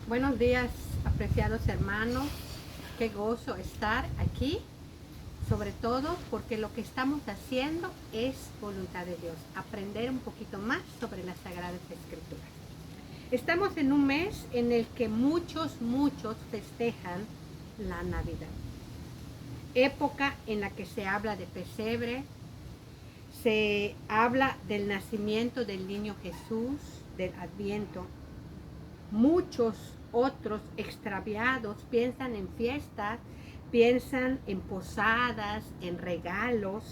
Buenos días, apreciados hermanos. Qué gozo estar aquí, sobre todo porque lo que estamos haciendo es voluntad de Dios, aprender un poquito más sobre las Sagradas Escrituras. Estamos en un mes en el que muchos festejan la Navidad. Época en la que se habla de pesebre, se habla del nacimiento del niño Jesús, del Adviento. Muchos otros extraviados piensan en fiestas, piensan en posadas, en regalos,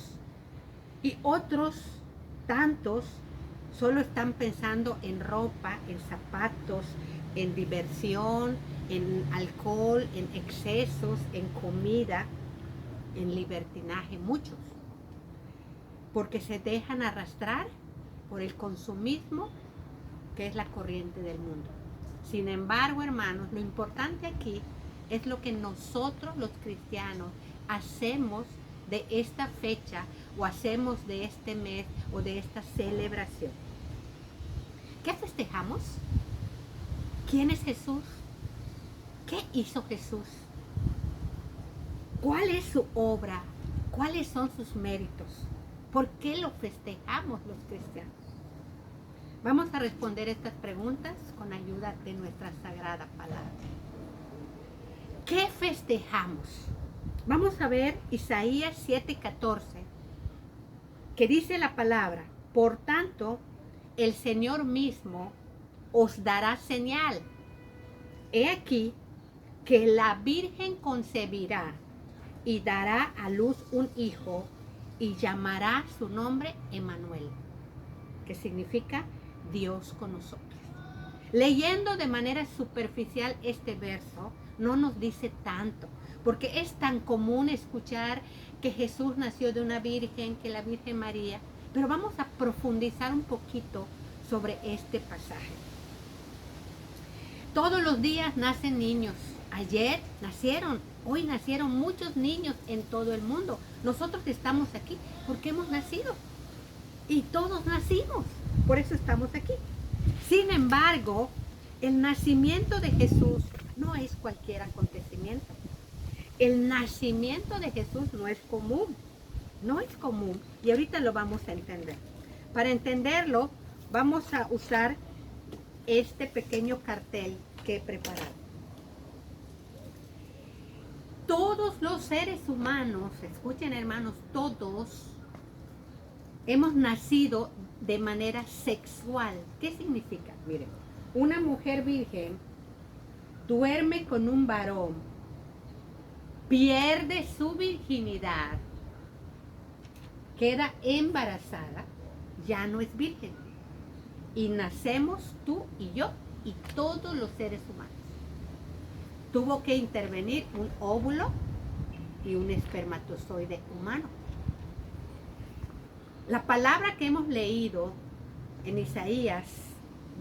y otros tantos solo están pensando en ropa, en zapatos, en diversión, en alcohol, en excesos, en comida, en libertinaje. Muchos, porque se dejan arrastrar por el consumismo, que es la corriente del mundo. Sin embargo, hermanos, lo importante aquí es lo que nosotros los cristianos hacemos de esta fecha o hacemos de este mes o de esta celebración. ¿Qué festejamos? ¿Quién es Jesús? ¿Qué hizo Jesús? ¿Cuál es su obra? ¿Cuáles son sus méritos? ¿Por qué lo festejamos los cristianos? Vamos a responder estas preguntas con ayuda de nuestra sagrada palabra. ¿Qué festejamos? Vamos a ver Isaías 7:14, que dice la palabra: por tanto, el Señor mismo os dará señal. He aquí que la Virgen concebirá y dará a luz un hijo y llamará su nombre Emmanuel, que significa Dios con nosotros. Leyendo de manera superficial este verso, no nos dice tanto, porque es tan común escuchar que Jesús nació de una virgen, que la Virgen María, pero vamos a profundizar un poquito sobre este pasaje. Todos los días nacen niños. Ayer nacieron, hoy nacieron muchos niños en todo el mundo. Nosotros estamos aquí porque hemos nacido. Y todos nacimos, por eso estamos aquí. Sin embargo, el nacimiento de Jesús no es cualquier acontecimiento. El nacimiento de Jesús no es común, y ahorita lo vamos a entender. Para entenderlo, vamos a usar este pequeño cartel que he preparado. Todos los seres humanos, escuchen hermanos, todos hemos nacido de manera sexual. ¿Qué significa? Miren, una mujer virgen duerme con un varón, pierde su virginidad, queda embarazada, ya no es virgen. Y nacemos tú y yo y todos los seres humanos. Tuvo que intervenir un óvulo y un espermatozoide humano. La palabra que hemos leído en Isaías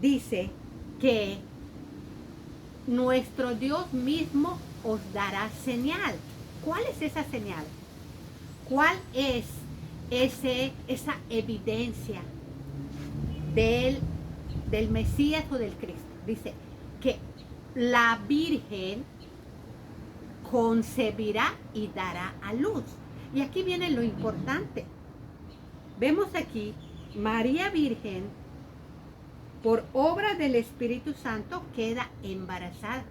dice que nuestro Dios mismo os dará señal. ¿Cuál es esa señal? ¿Cuál es esa evidencia del Mesías o del Cristo? Dice que la Virgen concebirá y dará a luz. Y aquí viene lo importante. Vemos aquí, María Virgen, por obra del Espíritu Santo, queda embarazada.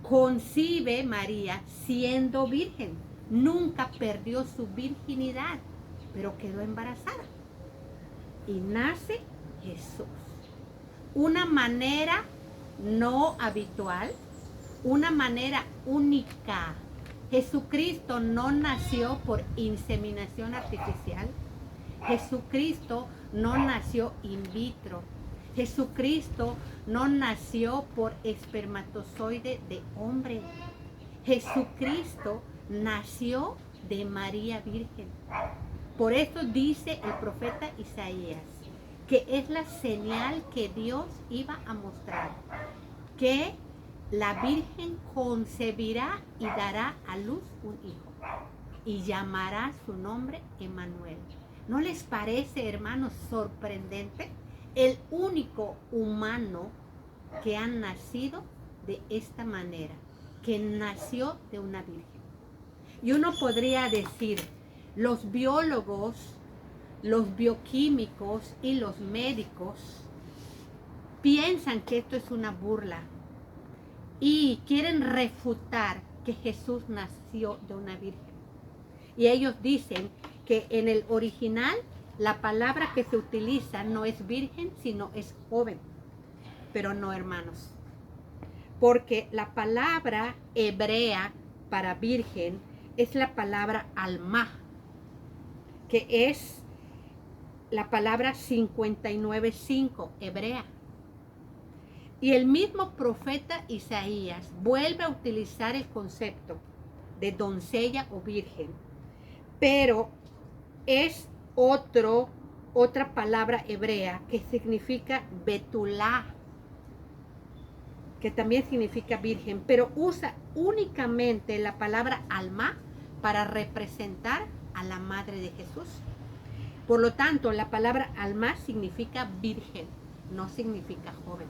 Concibe María siendo virgen. Nunca perdió su virginidad, pero quedó embarazada. Y nace Jesús. Una manera no habitual, una manera única. Jesucristo no nació por inseminación artificial. Jesucristo no nació in vitro. Jesucristo no nació por espermatozoide de hombre. Jesucristo nació de María Virgen. Por eso dice el profeta Isaías que es la señal que Dios iba a mostrar, que la Virgen concebirá y dará a luz un hijo y llamará su nombre Emmanuel. ¿No les parece, hermanos, sorprendente? El único humano que han nacido de esta manera, que nació de una virgen. Y uno podría decir, los biólogos, los bioquímicos y los médicos piensan que esto es una burla y quieren refutar que Jesús nació de una virgen. Y ellos dicen que en el original la palabra que se utiliza no es virgen, sino es joven. Pero no, hermanos, porque la palabra hebrea para virgen es la palabra alma, que es la palabra 59:5 hebrea. Y el mismo profeta Isaías vuelve a utilizar el concepto de doncella o virgen, pero es otra palabra hebrea que significa betulá, que también significa virgen, pero usa únicamente la palabra alma para representar a la madre de Jesús. Por lo tanto, la palabra alma significa virgen, no significa joven.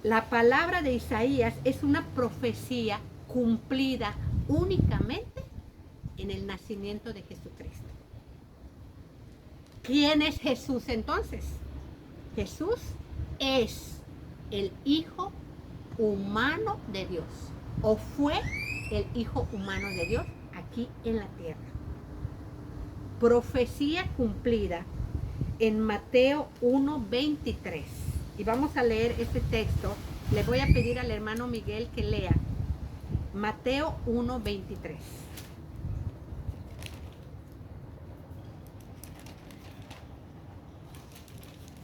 La palabra de Isaías es una profecía cumplida únicamente en el nacimiento de Jesucristo. ¿Quién es Jesús entonces? Jesús es el Hijo humano de Dios, o fue el Hijo humano de Dios aquí en la tierra. Profecía cumplida en Mateo 1:23. Y vamos a leer este texto. Le voy a pedir al hermano Miguel que lea Mateo 1:23.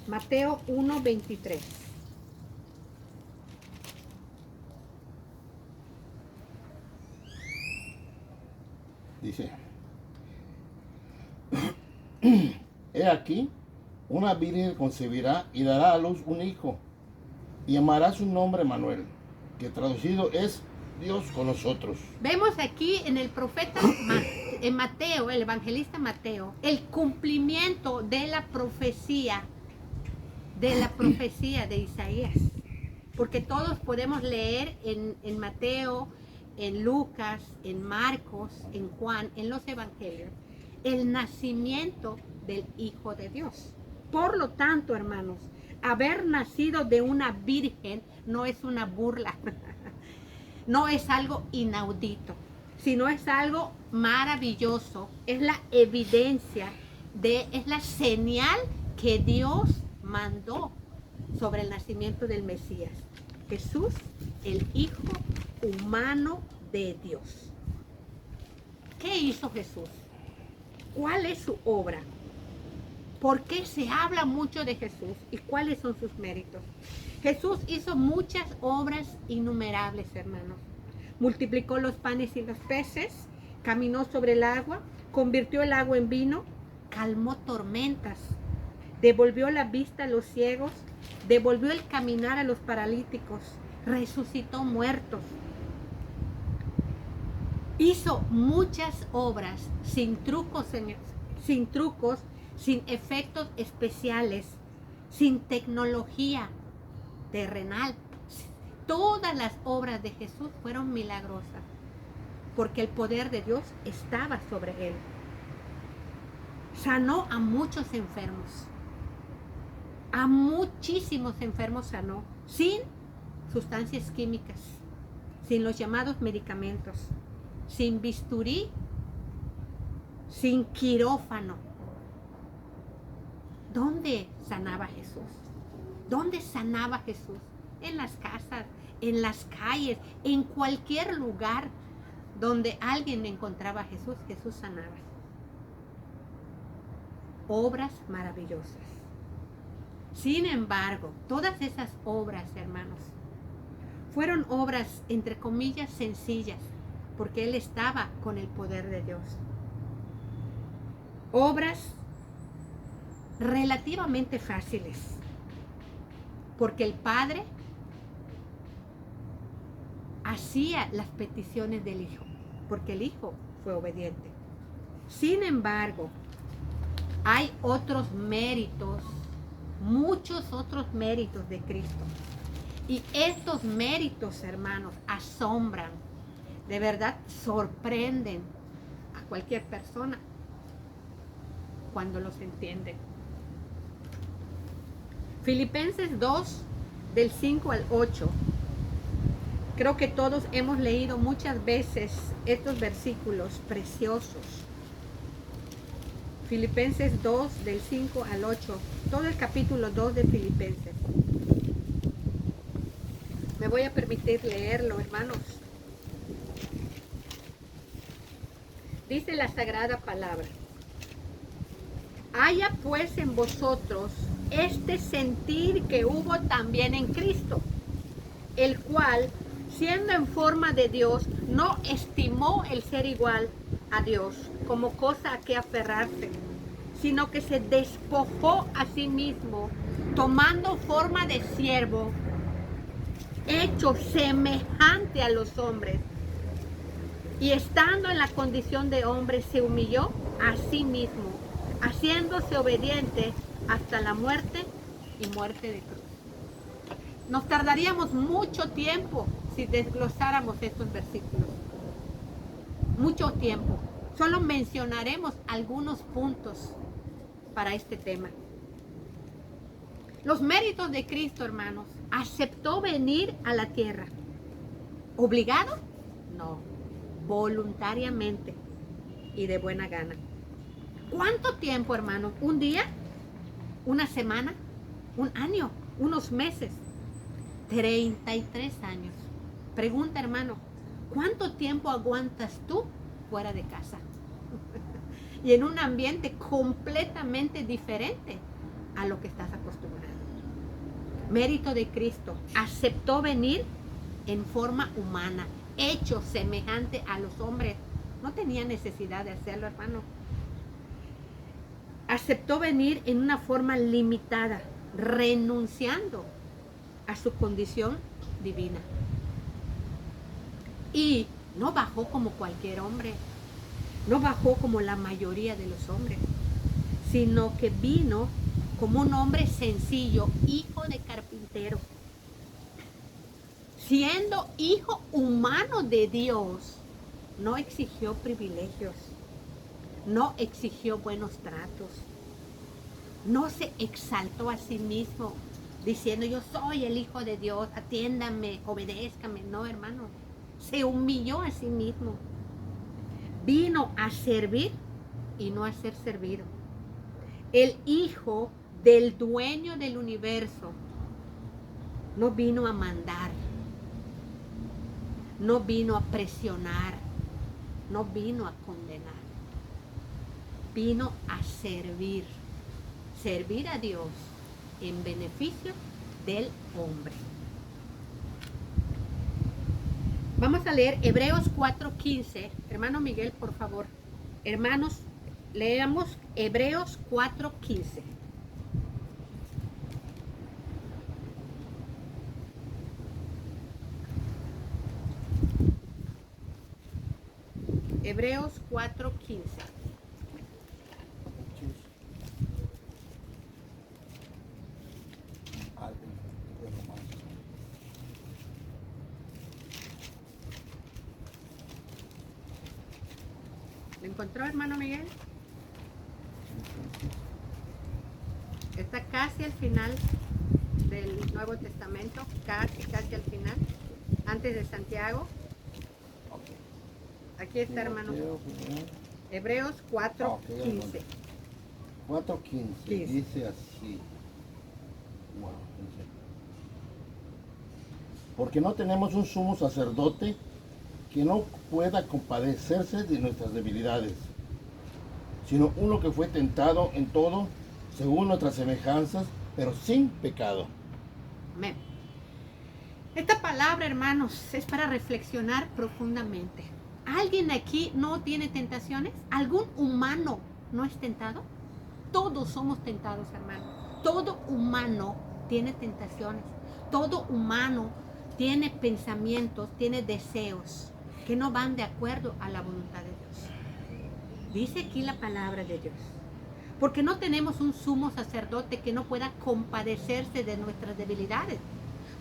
Mateo 1:23. Dice, he aquí, una virgen concebirá y dará a luz un hijo, y llamará su nombre Manuel, que traducido es Dios con nosotros. Vemos aquí en el profeta en Mateo, el evangelista Mateo, el cumplimiento de la profecía de Isaías. Porque todos podemos leer en Mateo, en Lucas, en Marcos, en Juan, en los evangelios, el nacimiento del Hijo de Dios. Por lo tanto, hermanos, haber nacido de una virgen no es una burla, no es algo inaudito, sino es algo maravilloso, es la evidencia, es la señal que Dios mandó sobre el nacimiento del Mesías. Jesús, el Hijo humano de Dios. ¿Qué hizo Jesús? ¿Cuál es su obra? ¿Por qué se habla mucho de Jesús y cuáles son sus méritos? Jesús hizo muchas obras innumerables, hermanos. Multiplicó los panes y los peces, caminó sobre el agua, convirtió el agua en vino, calmó tormentas, devolvió la vista a los ciegos, devolvió el caminar a los paralíticos, resucitó muertos. Hizo muchas obras sin trucos, sin efectos especiales, sin tecnología terrenal. Todas las obras de Jesús fueron milagrosas, porque el poder de Dios estaba sobre él. Sanó a muchos enfermos, a muchísimos enfermos sanó, sin sustancias químicas, sin los llamados medicamentos, sin bisturí, sin quirófano. ¿Dónde sanaba Jesús? ¿Dónde sanaba Jesús? En las casas, en las calles, en cualquier lugar donde alguien encontraba a Jesús, Jesús sanaba. Obras maravillosas. Sin embargo, todas esas obras, hermanos, fueron obras, entre comillas, sencillas, porque Él estaba con el poder de Dios. Obras relativamente fáciles, porque el Padre hacía las peticiones del Hijo, porque el Hijo fue obediente. Sin embargo, hay otros méritos muchos otros méritos de Cristo. Y estos méritos, hermanos, asombran, de verdad sorprenden a cualquier persona cuando los entienden. Filipenses 2, del 5 al 8. Creo que todos hemos leído muchas veces estos versículos preciosos. Filipenses 2, del 5 al 8. Todo el capítulo 2 de Filipenses. Me voy a permitir leerlo, hermanos. Dice la sagrada palabra: haya pues en vosotros este sentir que hubo también en Cristo, el cual, siendo en forma de Dios, no estimó el ser igual a Dios como cosa a que aferrarse, sino que se despojó a sí mismo, tomando forma de siervo, hecho semejante a los hombres, y estando en la condición de hombre, se humilló a sí mismo, haciéndose obediente hasta la muerte y muerte de cruz. Nos tardaríamos mucho tiempo si desglosáramos estos versículos. Mucho tiempo. Solo mencionaremos algunos puntos para este tema. Los méritos de Cristo, hermanos. ¿Aceptó venir a la tierra? ¿Obligado? No. Voluntariamente y de buena gana. ¿Cuánto tiempo, hermanos? ¿Un día? ¿Una semana? ¿Un año? ¿Unos meses? 33 años. Pregunta, hermano, ¿cuánto tiempo aguantas tú fuera de casa? Y en un ambiente completamente diferente a lo que estás acostumbrado. Mérito de Cristo. Aceptó venir en forma humana, hecho semejante a los hombres. No tenía necesidad de hacerlo, hermano. Aceptó venir en una forma limitada, renunciando a su condición divina. Y no bajó como cualquier hombre, no bajó como la mayoría de los hombres, sino que vino como un hombre sencillo, hijo de carpintero. Siendo hijo humano de Dios, no exigió privilegios, no exigió buenos tratos, no se exaltó a sí mismo diciendo yo soy el hijo de Dios, atiéndame, obedézcame. No, hermano, se humilló a sí mismo. Vino a servir y no a ser servido. El hijo del dueño del universo no vino a mandar, no vino a presionar, no vino a condenar. Vino a servir, servir a Dios en beneficio del hombre. Vamos a leer Hebreos 4:15. Hermano Miguel, por favor. Hermanos, leamos Hebreos 4:15. Hebreos 4:15. ¿Lo encontró, hermano Miguel? Está casi al final del Nuevo Testamento, casi al final, antes de Santiago. Aquí está, hermano. Hebreos 4:15. 4:15 dice así. Wow, porque no tenemos un sumo sacerdote que no pueda compadecerse de nuestras debilidades, sino uno que fue tentado en todo, según nuestras semejanzas, pero sin pecado. Amén. Esta palabra, hermanos, es para reflexionar profundamente. ¿Alguien aquí no tiene tentaciones? ¿Algún humano no es tentado? Todos somos tentados, hermano. Todo humano tiene tentaciones. Todo humano tiene pensamientos, tiene deseos que no van de acuerdo a la voluntad de Dios. Dice aquí la palabra de Dios. Porque no tenemos un sumo sacerdote que no pueda compadecerse de nuestras debilidades.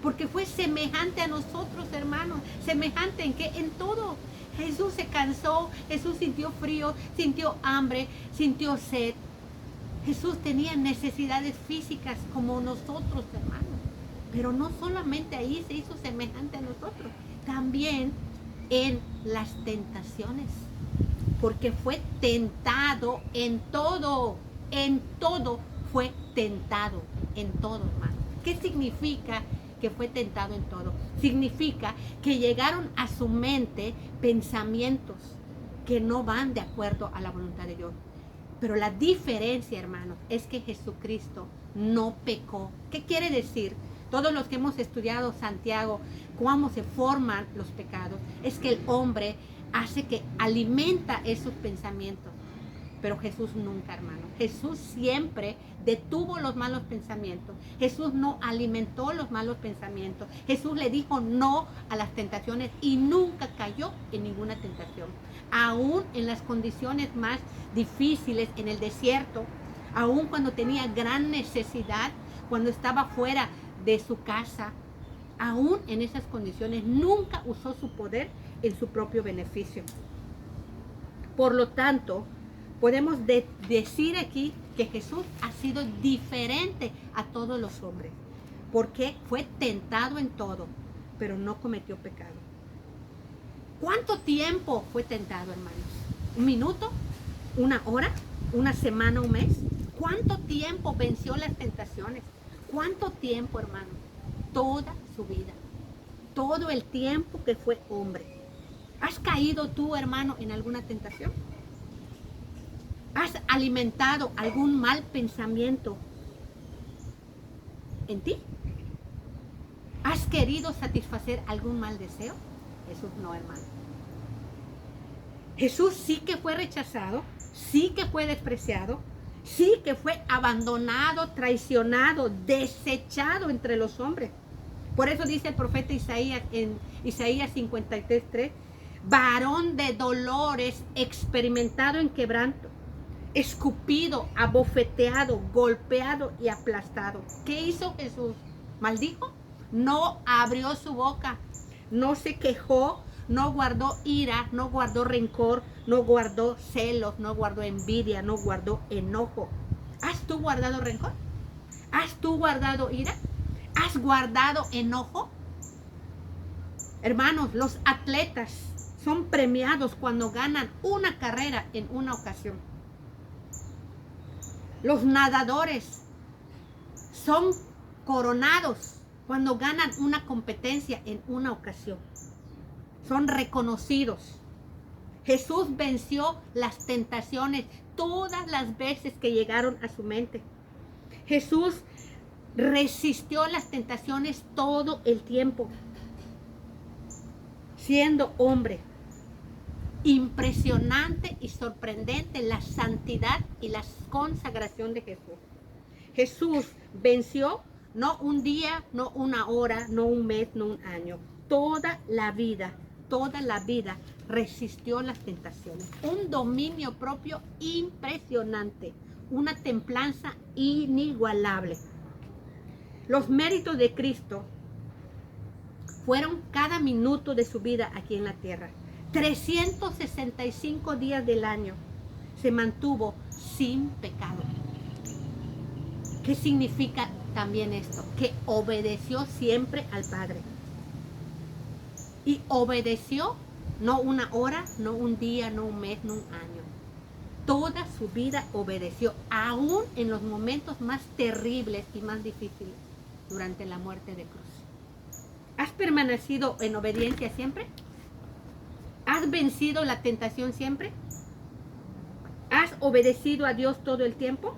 Porque fue semejante a nosotros, hermanos. ¿Semejante en qué? En todo. Jesús se cansó, Jesús sintió frío, sintió hambre, sintió sed. Jesús tenía necesidades físicas como nosotros, hermanos. Pero no solamente ahí se hizo semejante a nosotros, también en las tentaciones. Porque fue tentado en todo fue tentado, en todo, hermano. ¿Qué significa que fue tentado en todo? Significa que llegaron a su mente pensamientos que no van de acuerdo a la voluntad de Dios. Pero la diferencia, hermanos, es que Jesucristo no pecó. ¿Qué quiere decir? Todos los que hemos estudiado Santiago, cómo se forman los pecados, es que el hombre hace que alimenta esos pensamientos. Pero Jesús nunca, hermano. Jesús siempre detuvo los malos pensamientos. Jesús no alimentó los malos pensamientos. Jesús le dijo no a las tentaciones y nunca cayó en ninguna tentación. Aún en las condiciones más difíciles, en el desierto, aún cuando tenía gran necesidad, cuando estaba fuera de su casa, aún en esas condiciones, nunca usó su poder en su propio beneficio. Por lo tanto, podemos decir aquí que Jesús ha sido diferente a todos los hombres, porque fue tentado en todo, pero no cometió pecado. ¿Cuánto tiempo fue tentado, hermanos? ¿Un minuto? ¿Una hora? ¿Una semana? ¿Un mes? ¿Cuánto tiempo venció las tentaciones? ¿Cuánto tiempo, hermano? Toda su vida. Todo el tiempo que fue hombre. ¿Has caído tú, hermano, en alguna tentación? ¿Has alimentado algún mal pensamiento en ti? ¿Has querido satisfacer algún mal deseo? Jesús no, hermano. Jesús sí que fue rechazado, sí que fue despreciado, sí que fue abandonado, traicionado, desechado entre los hombres. Por eso dice el profeta Isaías en Isaías 53:3, varón de dolores, experimentado en quebranto, escupido, abofeteado, golpeado y aplastado. ¿Qué hizo Jesús? ¿Maldijo? No abrió su boca, no se quejó, no guardó ira, no guardó rencor, no guardó celos, no guardó envidia, no guardó enojo. ¿Has tú guardado rencor? ¿Has tú guardado ira? ¿Has guardado enojo? Hermanos, los atletas son premiados cuando ganan una carrera en una ocasión. Los nadadores son coronados cuando ganan una competencia en una ocasión. Son reconocidos. Jesús venció las tentaciones todas las veces que llegaron a su mente. Jesús resistió las tentaciones todo el tiempo, siendo hombre. Impresionante y sorprendente la santidad y la consagración de Jesús. Jesús venció no un día, no una hora, no un mes, no un año. Toda la vida resistió las tentaciones. Un dominio propio impresionante, una templanza inigualable. Los méritos de Cristo fueron cada minuto de su vida aquí en la tierra. 365 días del año se mantuvo sin pecado. ¿Qué significa también esto? Que obedeció siempre al Padre. Y obedeció no una hora, no un día, no un mes, no un año. Toda su vida obedeció, aún en los momentos más terribles y más difíciles durante la muerte de cruz. ¿Has permanecido en obediencia siempre? ¿Has vencido la tentación siempre? ¿Has obedecido a Dios todo el tiempo?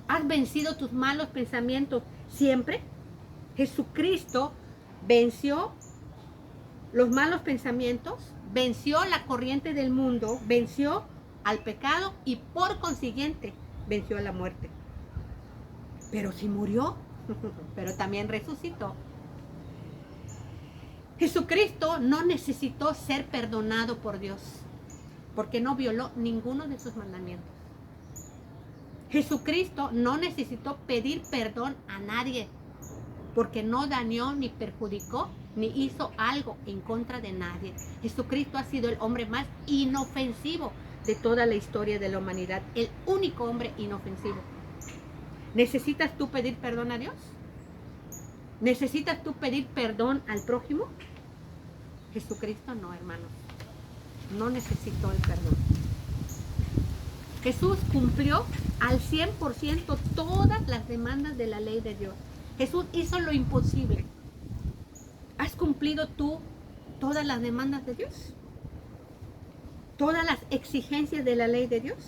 ¿Has vencido tus malos pensamientos siempre? Jesucristo venció los malos pensamientos, venció la corriente del mundo, venció al pecado y por consiguiente venció a la muerte. Pero sí murió, pero también resucitó. Jesucristo no necesitó ser perdonado por Dios porque no violó ninguno de sus mandamientos. Jesucristo no necesitó pedir perdón a nadie, porque no dañó ni perjudicó ni hizo algo en contra de nadie. Jesucristo ha sido el hombre más inofensivo de toda la historia de la humanidad, el único hombre inofensivo. ¿Necesitas tú pedir perdón a Dios? ¿Necesitas tú pedir perdón al prójimo? Jesucristo no, hermanos. No necesitó el perdón. Jesús cumplió al 100% todas las demandas de la ley de Dios. Jesús hizo lo imposible. ¿Has cumplido tú todas las demandas de Dios? ¿Todas las exigencias de la ley de Dios?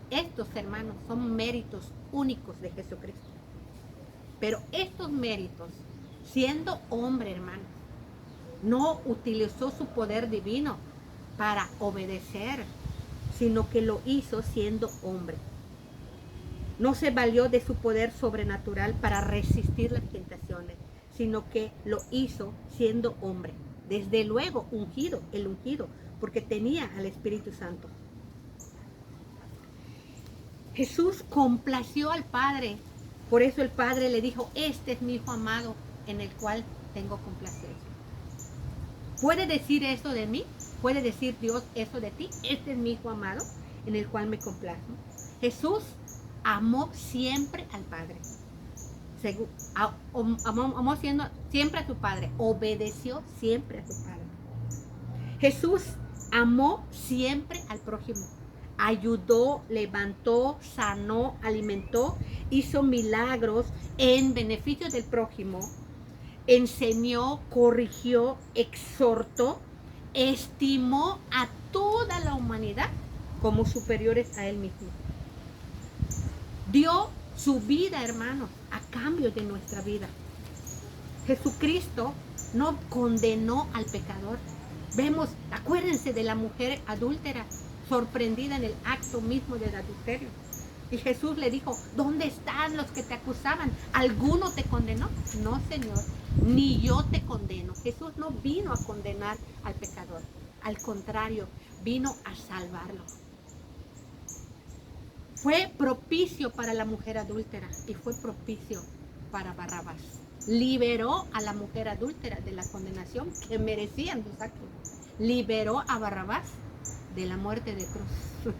Estos, hermanos, son méritos únicos de Jesucristo. Pero estos méritos, siendo hombre, hermanos, no utilizó su poder divino para obedecer, sino que lo hizo siendo hombre. No se valió de su poder sobrenatural para resistir las tentaciones, sino que lo hizo siendo hombre. Desde luego, el ungido, porque tenía al Espíritu Santo. Jesús complació al Padre. Por eso el Padre le dijo, este es mi Hijo amado, en el cual tengo complacencia. ¿Puede decir eso de mí? ¿Puede decir Dios eso de ti? Este es mi Hijo amado, en el cual me complazco. Jesús amó siempre al Padre. Amó siempre a su Padre. Obedeció siempre a su Padre. Jesús amó siempre al prójimo. Ayudó, levantó, sanó, alimentó, hizo milagros en beneficio del prójimo. Enseñó, corrigió, exhortó, estimó a toda la humanidad como superiores a él mismo. Dio su vida, hermanos, a cambio de nuestra vida. Jesucristo no condenó al pecador. Vemos, acuérdense de la mujer adúltera, sorprendida en el acto mismo del adulterio. Y Jesús le dijo, ¿dónde están los que te acusaban? ¿Alguno te condenó? No, Señor, ni yo te condeno. Jesús no vino a condenar al pecador. Al contrario, vino a salvarlo. Fue propicio para la mujer adúltera y fue propicio para Barrabás. Liberó a la mujer adúltera de la condenación que merecían sus actos. Liberó a Barrabás de la muerte de cruz.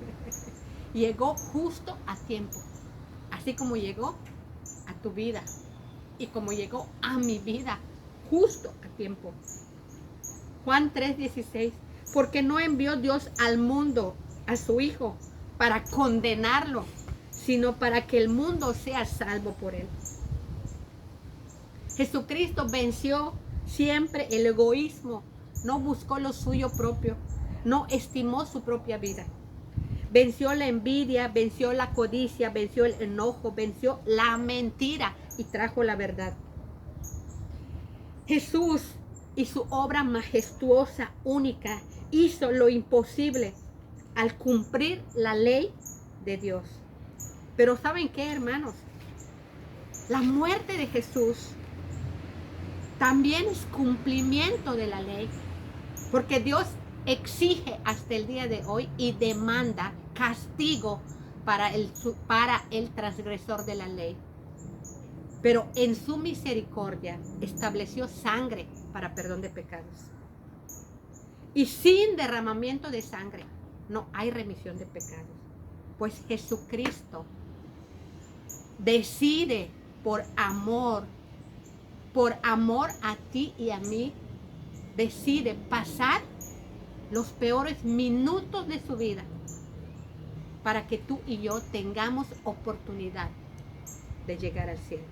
Llegó justo a tiempo, así como llegó a tu vida y como llegó a mi vida, justo a tiempo. Juan 3:16, porque no envió Dios al mundo a su Hijo para condenarlo, sino para que el mundo sea salvo por él. Jesucristo venció siempre el egoísmo, no buscó lo suyo propio, no estimó su propia vida. Venció la envidia, venció la codicia, venció el enojo, venció la mentira y trajo la verdad. Jesús y su obra majestuosa, única, hizo lo imposible al cumplir la ley de Dios. Pero ¿saben qué, hermanos? La muerte de Jesús también es cumplimiento de la ley, porque Dios exige hasta el día de hoy y demanda castigo para el transgresor de la ley. Pero en su misericordia estableció sangre para perdón de pecados. Y sin derramamiento de sangre no hay remisión de pecados. Pues Jesucristo decide por amor a ti y a mí, decide pasar los peores minutos de su vida para que tú y yo tengamos oportunidad de llegar al cielo.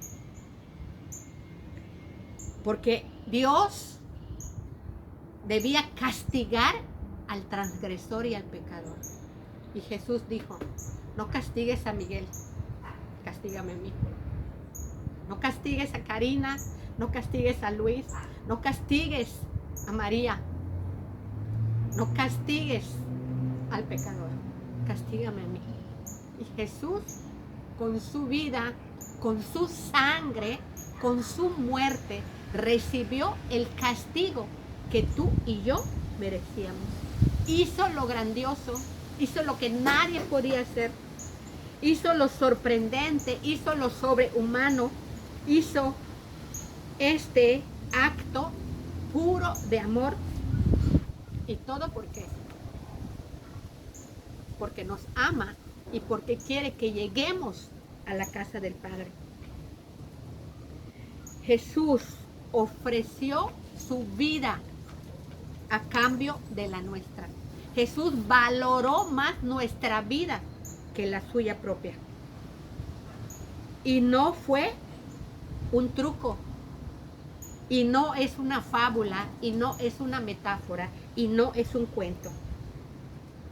Porque Dios debía castigar al transgresor y al pecador. Y Jesús dijo, no castigues a Miguel, castígame a mí. No castigues a Karina, no castigues a Luis, no castigues a María. No castigues al pecador, castígame a mí. Y Jesús, con su vida, con su sangre, con su muerte, recibió el castigo que tú y yo merecíamos. Hizo lo grandioso, hizo lo que nadie podía hacer. hizo lo sorprendente, hizo lo sobrehumano, hizo este acto puro de amor. ¿Y todo por qué? Porque nos ama y porque quiere que lleguemos a la casa del Padre. Jesús ofreció su vida a cambio de la nuestra. Jesús valoró más nuestra vida que la suya propia. Y no fue un truco, y no es una fábula, y no es una metáfora, y no es un cuento.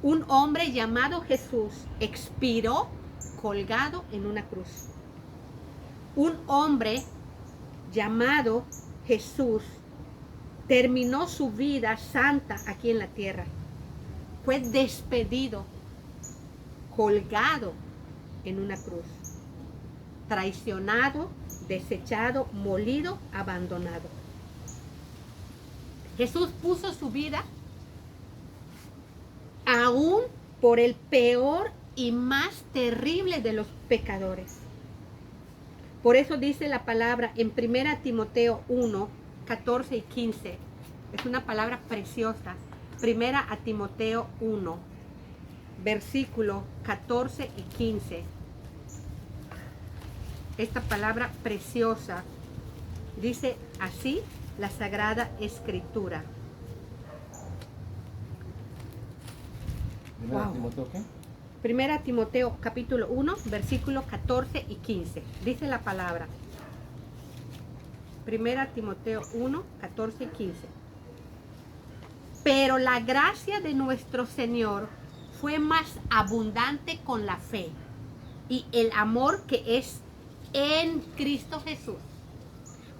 Un hombre llamado Jesús expiró colgado en una cruz. Un hombre llamado Jesús terminó su vida santa aquí en la tierra. Fue despedido, colgado en una cruz, traicionado, desechado, molido, abandonado. Jesús puso su vida aún por el peor y más terrible de los pecadores. Por eso dice la palabra en 1 Timoteo 1, 14 y 15. Es una palabra preciosa. 1 Timoteo 1, versículo 14 y 15. Esta palabra preciosa dice así la Sagrada Escritura. ¿Primera Timoteo qué? 1 Timoteo capítulo 1, versículo 14 y 15. Dice la palabra. 1 Timoteo 1, 14 y 15. Pero la gracia de nuestro Señor fue más abundante con la fe y el amor que es en Cristo Jesús.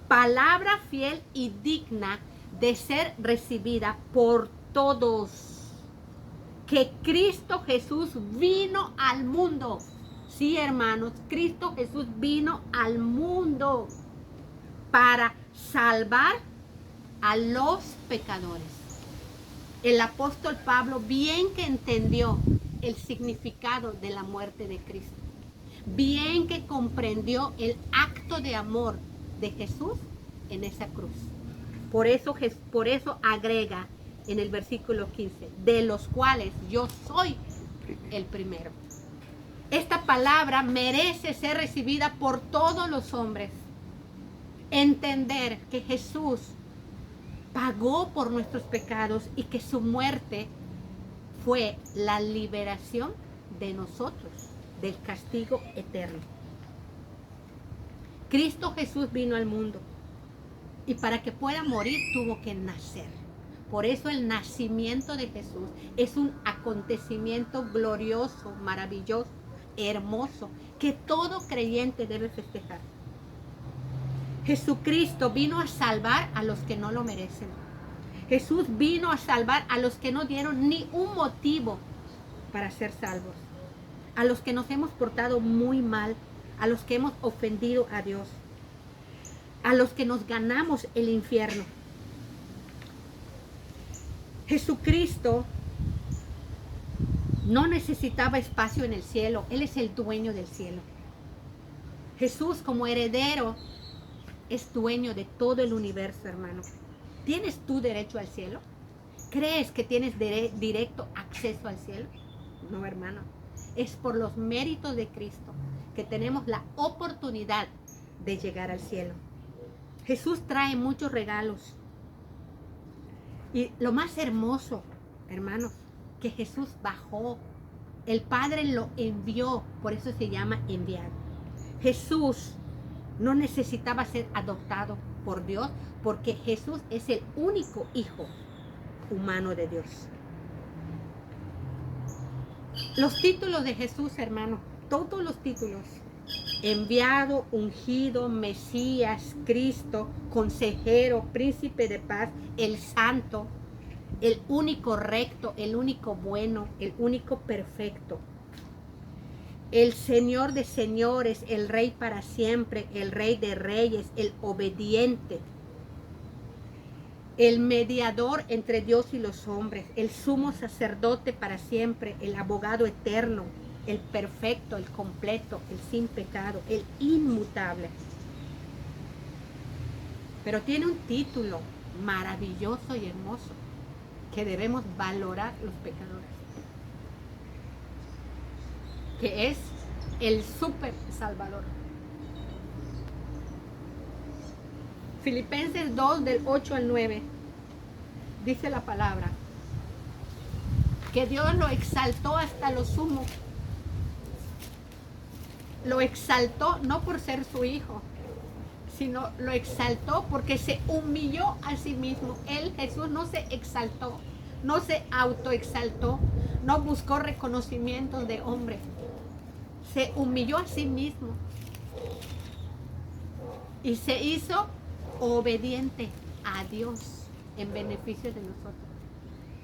Palabra fiel y digna de ser recibida por todos. Que Cristo Jesús vino al mundo. Sí, hermanos, Cristo Jesús vino al mundo para salvar a los pecadores. El apóstol Pablo bien que entendió el significado de la muerte de Cristo. Bien que comprendió el acto de amor de Jesús en esa cruz. Por eso agrega en el versículo 15, de los cuales yo soy el primero. Esta palabra merece ser recibida por todos los hombres. Entender que Jesús pagó por nuestros pecados y que su muerte fue la liberación de nosotros del castigo eterno. Cristo Jesús vino al mundo y para que pueda morir tuvo que nacer. Por eso el nacimiento de Jesús es un acontecimiento glorioso, maravilloso, hermoso, que todo creyente debe festejar. Jesucristo vino a salvar a los que no lo merecen. Jesús vino a salvar a los que no dieron ni un motivo para ser salvos. A los que nos hemos portado muy mal, a los que hemos ofendido a Dios, a los que nos ganamos el infierno. Jesucristo no necesitaba espacio en el cielo. Él es el dueño del cielo. Jesús como heredero es dueño de todo el universo, hermano. ¿Tienes tú derecho al cielo? ¿Crees que tienes directo acceso al cielo? No, hermano. Es por los méritos de Cristo que tenemos la oportunidad de llegar al cielo. Jesús trae muchos regalos. Y lo más hermoso, hermanos, que Jesús bajó. El Padre lo envió, por eso se llama enviado. Jesús no necesitaba ser adoptado por Dios, porque Jesús es el único hijo humano de Dios. Los títulos de Jesús, hermano, todos los títulos: enviado, ungido, Mesías, Cristo, consejero, príncipe de paz, el santo, el único recto, el único bueno, el único perfecto, el Señor de señores, el Rey para siempre, el Rey de reyes, el obediente, el mediador entre Dios y los hombres, el sumo sacerdote para siempre, el abogado eterno, el perfecto, el completo, el sin pecado, el inmutable. Pero tiene un título maravilloso y hermoso que debemos valorar los pecadores, que es el super salvador. Filipenses 2 del 8 al 9 dice la palabra que Dios lo exaltó hasta lo sumo. Lo exaltó no por ser su hijo, sino lo exaltó porque se humilló a sí mismo. Él, Jesús, no se exaltó, no se autoexaltó, no buscó reconocimiento de hombre. Se humilló a sí mismo y se hizo obediente a Dios en beneficio de nosotros.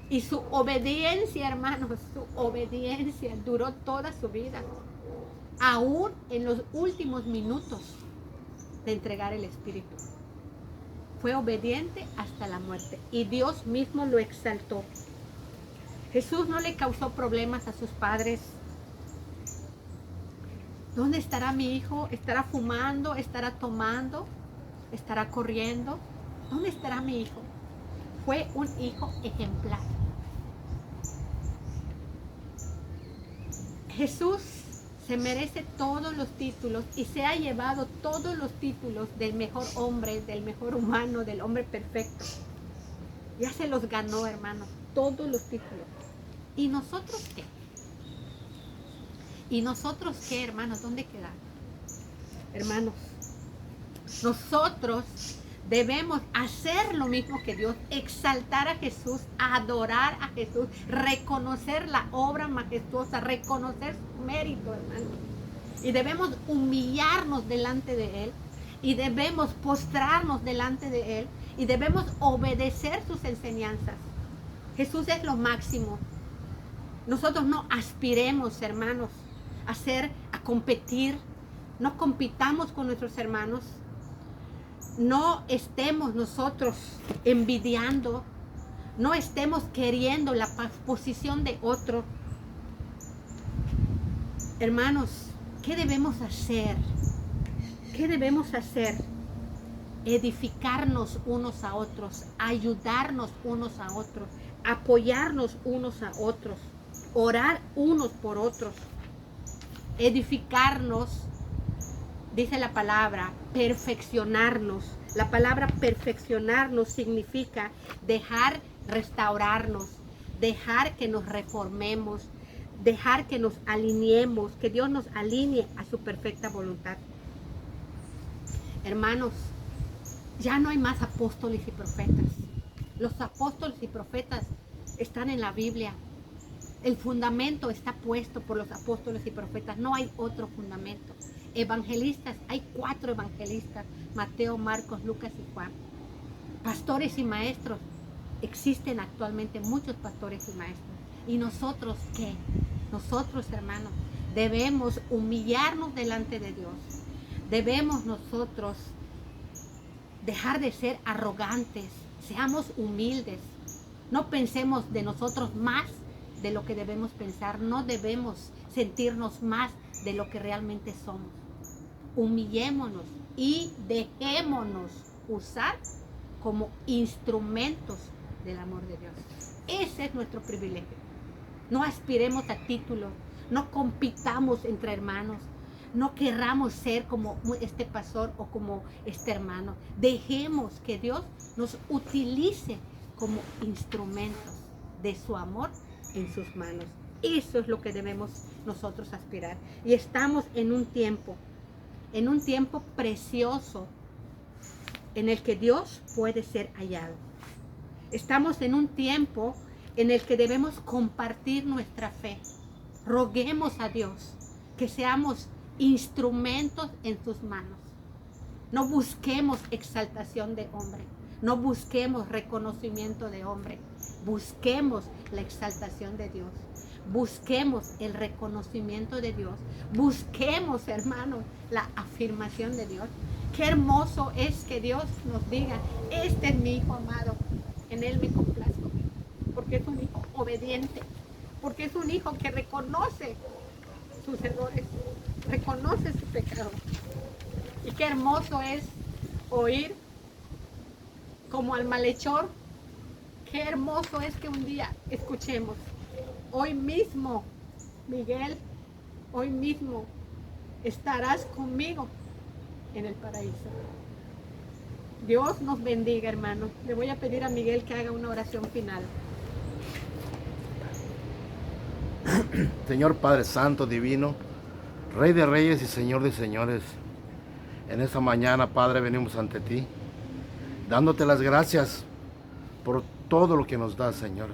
Y su obediencia, hermanos, su obediencia duró toda su vida, aún en los últimos minutos de entregar el Espíritu. Fue obediente hasta la muerte y Dios mismo lo exaltó. Jesús no le causó problemas a sus padres. ¿Dónde estará mi hijo? ¿Estará fumando? ¿Estará tomando? ¿Estará corriendo? ¿Dónde estará mi hijo? Fue un hijo ejemplar. Jesús se merece todos los títulos y se ha llevado todos los títulos del mejor hombre, del mejor humano, del hombre perfecto. Ya se los ganó, hermanos, todos los títulos. ¿Y nosotros qué? ¿Y nosotros qué, hermanos? ¿Dónde quedamos? Hermanos, nosotros debemos hacer lo mismo que Dios, exaltar a Jesús, adorar a Jesús, reconocer la obra majestuosa, reconocer su mérito, hermanos. Y debemos humillarnos delante de Él, y debemos postrarnos delante de Él, y debemos obedecer sus enseñanzas. Jesús es lo máximo. Nosotros no aspiremos, hermanos, a competir. No compitamos con nuestros hermanos. No estemos nosotros envidiando, no estemos queriendo la posición de otro. Hermanos, ¿qué debemos hacer? ¿Qué debemos hacer? Edificarnos unos a otros, ayudarnos unos a otros, apoyarnos unos a otros, orar unos por otros, edificarnos. Dice la palabra, perfeccionarnos. La palabra perfeccionarnos significa dejar restaurarnos, dejar que nos reformemos, dejar que nos alineemos, que Dios nos alinee a su perfecta voluntad. Hermanos, ya no hay más apóstoles y profetas. Los apóstoles y profetas están en la Biblia. El fundamento está puesto por los apóstoles y profetas. No hay otro fundamento. Evangelistas, hay 4 evangelistas: Mateo, Marcos, Lucas y Juan. Pastores y maestros, existen actualmente muchos pastores y maestros. ¿Y nosotros qué? Nosotros, hermanos, debemos humillarnos delante de Dios. Debemos nosotros dejar de ser arrogantes. Seamos humildes. No pensemos de nosotros más de lo que debemos pensar. No debemos sentirnos más de lo que realmente somos. Humillémonos y dejémonos usar como instrumentos del amor de Dios. Ese es nuestro privilegio. No aspiremos a títulos, no compitamos entre hermanos, no querramos ser como este pastor o como este hermano. Dejemos que Dios nos utilice como instrumentos de su amor en sus manos. Eso es lo que debemos nosotros aspirar. Y estamos en un tiempo precioso en el que Dios puede ser hallado. Estamos en un tiempo en el que debemos compartir nuestra fe. Roguemos a Dios que seamos instrumentos en sus manos. No busquemos exaltación de hombre. No busquemos reconocimiento de hombre. Busquemos la exaltación de Dios. Busquemos el reconocimiento de Dios. Busquemos, hermanos, la afirmación de Dios. Qué hermoso es que Dios nos diga: este es mi hijo amado, en él me complazco. Porque es un hijo obediente. Porque es un hijo que reconoce sus errores, reconoce su pecado. Y qué hermoso es oír como al malhechor, qué hermoso es que un día escuchemos, hoy mismo, Miguel, hoy mismo estarás conmigo en el paraíso. Dios nos bendiga, hermanos. Le voy a pedir a Miguel que haga una oración final. Señor Padre Santo, Divino, Rey de Reyes y Señor de Señores, en esta mañana, Padre, venimos ante ti, dándote las gracias por todo lo que nos das, Señor,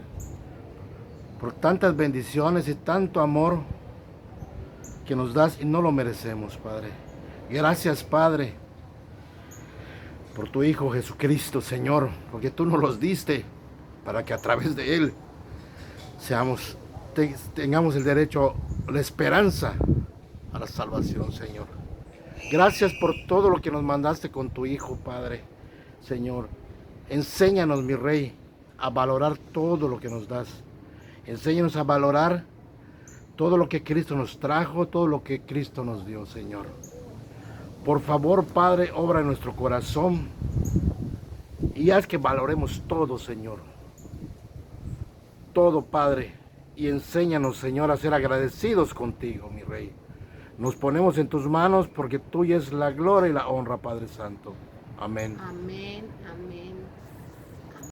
por tantas bendiciones y tanto amor que nos das y no lo merecemos, Padre. Gracias, Padre, por tu Hijo Jesucristo, Señor, porque tú nos los diste para que a través de Él tengamos el derecho, la esperanza a la salvación, Señor. Gracias por todo lo que nos mandaste con tu Hijo, Padre, Señor. Enséñanos, mi Rey, a valorar todo lo que nos das. Enséñanos a valorar todo lo que Cristo nos trajo, todo lo que Cristo nos dio, Señor. Por favor, Padre, obra en nuestro corazón y haz que valoremos todo, Señor. Todo, Padre. Y enséñanos, Señor, a ser agradecidos contigo, mi Rey. Nos ponemos en tus manos porque tuya es la gloria y la honra, Padre Santo. Amén. Amén, amén.